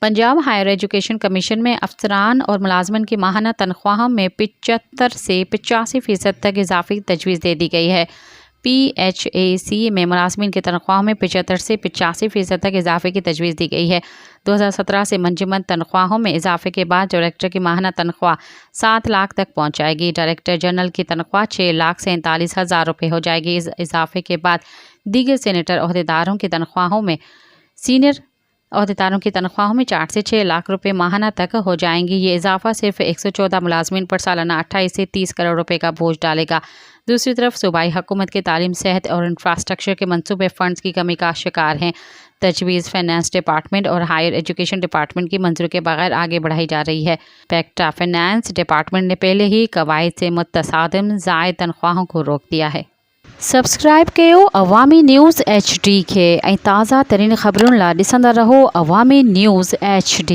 Punjab higher education commission में अफसरान और मुलाजमन की माहाना तनख्वाहों में 75 से 85% तक इजाफे की तजवीज़ दे दी गई है। PHAC में मुलाजमिन की तनख्वाहों में 75 से 85% तक इजाफे की तजवीज़ दी गई है। 2017 से मंजमद तनख्वाहों में इजाफे के बाद डायरेक्टर की माहाना तनख्वाह 7 लाख तक पहुँच जाएगी। डायरेक्टर जनरल की तनख्वाह 6,47,000 रुपये हो जाएगी। इस इजाफे के बाद दीगर सीनेटर अहदेदारों की तनख्वाहों में सीनियर अहदेदारों की तनख्वाहों में 4 से 6 लाख रुपए माहाना तक हो जाएंगी। ये इजाफा सिर्फ 114 मुलाजमीन पर सालाना 28 से 30 करोड़ रुपए का बोझ डालेगा। दूसरी तरफ सूबाई हुकूमत के तालीम, सेहत और इंफ्रास्ट्रक्चर के मंसूबे फंड्स की कमी का शिकार हैं। तजवीज़ फाइनेंस डिपार्टमेंट और हायर एजुकेशन डिपार्टमेंट की मंजूरी के बगैर आगे बढ़ाई जा रही है। पैक्टा फाइनेंस डिपार्टमेंट ने पहले ही कवायद से मुतसादिम ज़ायद तनख्वाहों को रोक दिया है। सब्सक्राइब कयो अवामी न्यूज़ HD के ऐं ताज़ा तरीन ख़बरुनि लाइ ॾिसंदा रहो अवामी न्यूज़ HD।